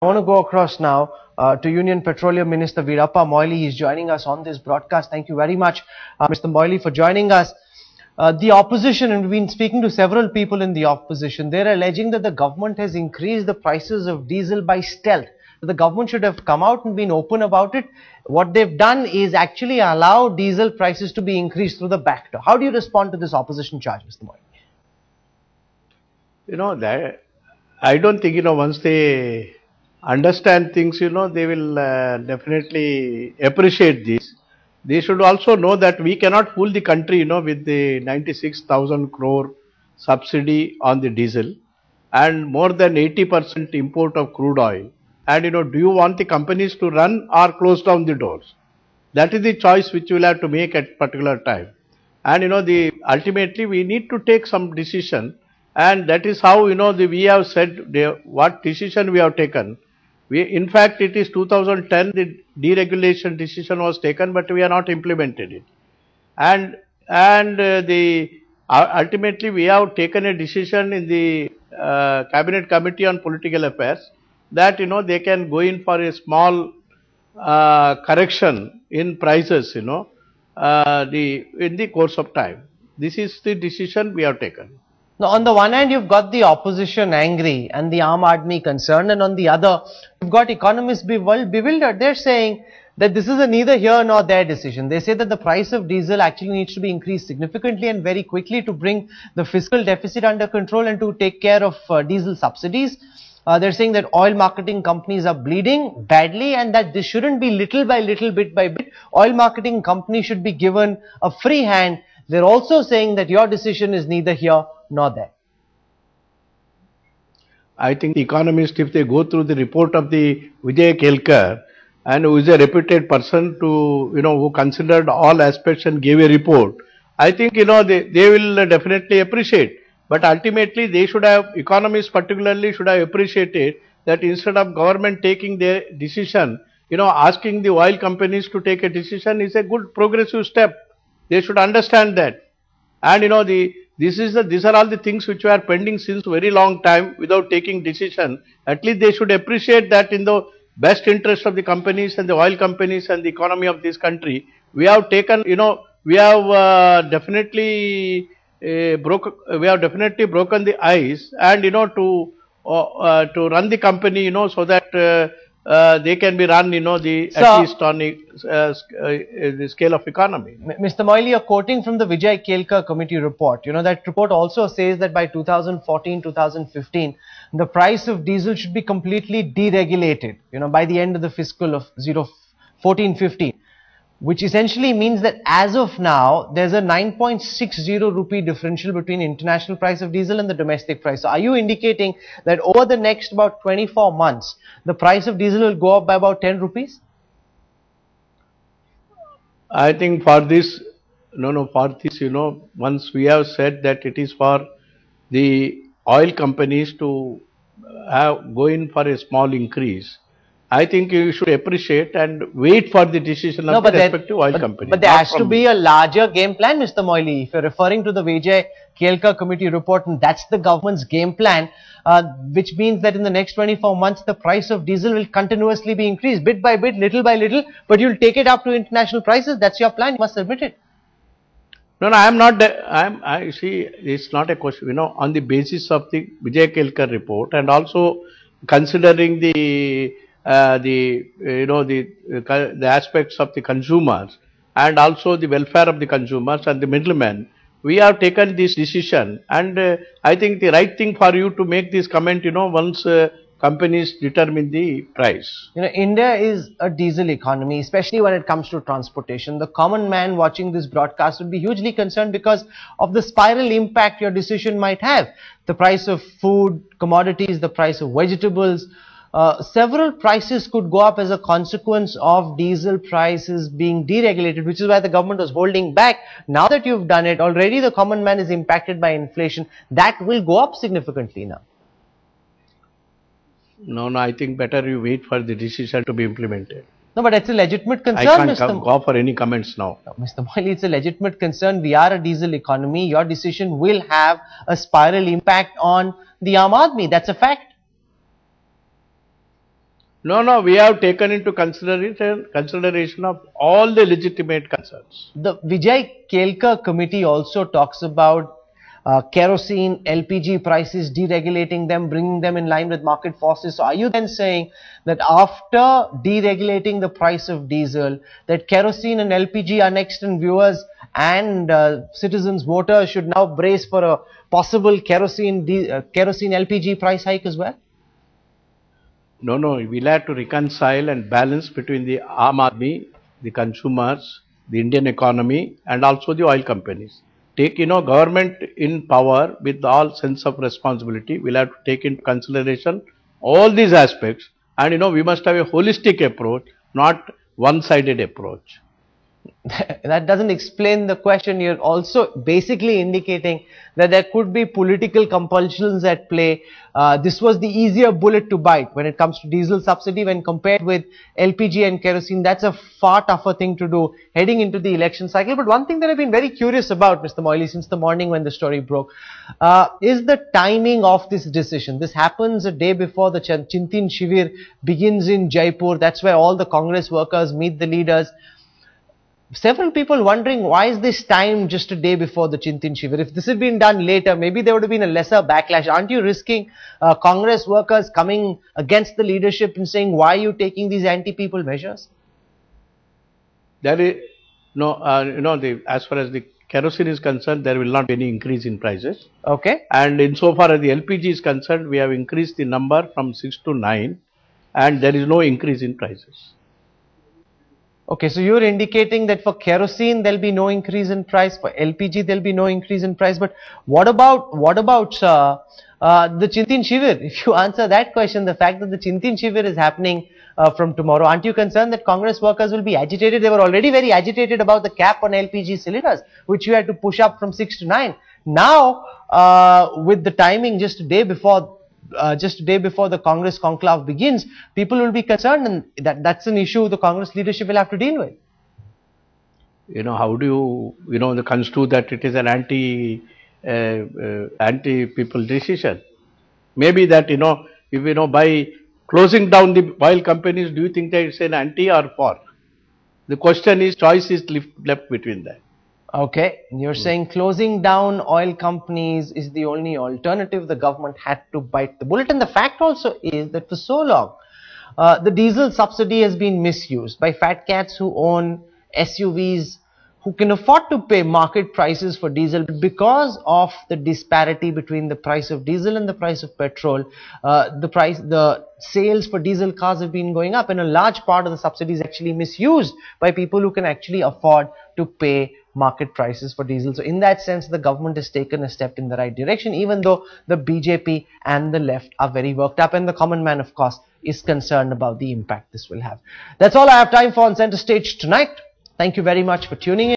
I want to go across now to Union Petroleum Minister Veerappa Moily. He's joining us on this broadcast. Thank you very much, Mr. Moily, for joining us. The opposition, and we've been speaking to several people in the opposition, they're alleging that the government has increased the prices of diesel by stealth. The government should have come out and been open about it. What they've done is actually allow diesel prices to be increased through the back door. How do you respond to this opposition charge, Mr. Moily? That I don't think, once they understand things, they will definitely appreciate this. They should also know that we cannot fool the country, with the 96,000 crore subsidy on the diesel and more than 80% import of crude oil. And, do you want the companies to run or close down the doors? That is the choice which you will have to make at particular time. And, ultimately we need to take some decision. And that is how, we have said what decision we have taken. In fact, it is 2010, the deregulation decision was taken, but we have not implemented it. And ultimately we have taken a decision in the Cabinet Committee on Political Affairs that, they can go in for a small correction in prices, in the course of time. This is the decision we have taken. Now, on the one hand, you've got the opposition angry and the Aam Aadmi concerned, and on the other, you've got economists bewildered. They're saying that this is a neither here nor there decision. They say that the price of diesel actually needs to be increased significantly and very quickly to bring the fiscal deficit under control and to take care of diesel subsidies. They're saying that oil marketing companies are bleeding badly and that this shouldn't be little by little, bit by bit. Oil marketing companies should be given a free hand. They're also saying that your decision is neither here nor there. I think the economists, if they go through the report of the Vijay Kelkar, and who is a reputed person to, who considered all aspects and gave a report, I think, they will definitely appreciate. But ultimately, they should have, economists particularly should have appreciated that instead of government taking their decision, asking the oil companies to take a decision is a good progressive step. They should understand that. And, these are all the things which were pending since very long time without taking decision. At least they should appreciate that in the best interest of the companies and the oil companies and the economy of this country, we have taken, we have definitely broken the ice and, to run the company, so that they can be run, at least on the scale of economy. Mr. Moily, you're quoting from the Vijay Kelkar committee report. That report also says that by 2014-2015, the price of diesel should be completely deregulated, by the end of the fiscal of 14-15. Which essentially means that as of now, there's a 9.60 rupee differential between international price of diesel and the domestic price. So are you indicating that over the next about 24 months, the price of diesel will go up by about 10 rupees? I think for this, once we have said that it is for the oil companies to go in for a small increase, I think you should appreciate and wait for the decision of the respective oil company. But there has to be a larger game plan, Mr. Moily. If you're referring to the Vijay Kelkar committee report, and that's the government's game plan, which means that in the next 24 months, the price of diesel will continuously be increased bit by bit, little by little, but you'll take it up to international prices. That's your plan. You must admit it. No, I am not. I see. It's not a question. On the basis of the Vijay Kelkar report and also considering the aspects of the consumers and also the welfare of the consumers and the middlemen, we have taken this decision. And I think the right thing for you to make this comment, once companies determine the price. India is a diesel economy, especially when it comes to transportation. The common man watching this broadcast would be hugely concerned because of the spiral impact your decision might have. The price of food, commodities, the price of vegetables, several prices could go up as a consequence of diesel prices being deregulated, which is why the government was holding back. Now that you've done it, already the common man is impacted by inflation. That will go up significantly now. No, I think better you wait for the decision to be implemented. No, but it's a legitimate concern, I can't go for any comments now. No, Mr. Moily, it's a legitimate concern. We are a diesel economy. Your decision will have a spiral impact on the Aam Aadmi. That's a fact. No, we have taken into consideration of all the legitimate concerns. The Vijay Kelkar committee also talks about kerosene, LPG prices, deregulating them, bringing them in line with market forces. So are you then saying that after deregulating the price of diesel, that kerosene and LPG are next, and viewers and citizens, voters should now brace for a possible kerosene LPG price hike as well? No, we'll have to reconcile and balance between the Aam Aadmi, the consumers, the Indian economy, and also the oil companies. Take, government in power with all sense of responsibility. We'll have to take into consideration all these aspects, and we must have a holistic approach, not one-sided approach. That doesn't explain the question. You're also basically indicating that there could be political compulsions at play. This was the easier bullet to bite when it comes to diesel subsidy when compared with LPG and kerosene. That's a far tougher thing to do heading into the election cycle. But one thing that I've been very curious about, Mr. Moily, since the morning when the story broke, is the timing of this decision. This happens a day before the Chintan Shivir begins in Jaipur. That's where all the Congress workers meet the leaders. Several people wondering, why is this time just a day before the Chintan Shivir? If this had been done later, maybe there would have been a lesser backlash. Aren't you risking Congress workers coming against the leadership and saying, why are you taking these anti-people measures? There is no, as far as the kerosene is concerned, there will not be any increase in prices. Okay. And insofar as the LPG is concerned, we have increased the number from 6 to 9, and there is no increase in prices. Okay, so you're indicating that for kerosene there'll be no increase in price, for LPG there'll be no increase in price. But what about the Chintan Shivir? If you answer that question, the fact that the Chintan Shivir is happening from tomorrow, aren't you concerned that Congress workers will be agitated? They were already very agitated about the cap on LPG cylinders, which you had to push up from 6 to 9. Now, with the timing just a day before the Congress conclave begins, people will be concerned, and that's an issue the Congress leadership will have to deal with. How do you, construe that it is an anti-people decision? Maybe that, if, by closing down the oil companies, do you think that it's an anti or for? The question is, choice is left between that. Okay, you're saying closing down oil companies is the only alternative. The government had to bite the bullet. And the fact also is that for so long, the diesel subsidy has been misused by fat cats who own SUVs, who can afford to pay market prices for diesel. Because of the disparity between the price of diesel and the price of petrol, the sales for diesel cars have been going up, and a large part of the subsidy is actually misused by people who can actually afford to pay market prices for diesel. So in that sense, the government has taken a step in the right direction, even though the BJP and the left are very worked up, and the common man, of course, is concerned about the impact this will have. That's all I have time for on Center Stage tonight. Thank you very much for tuning in.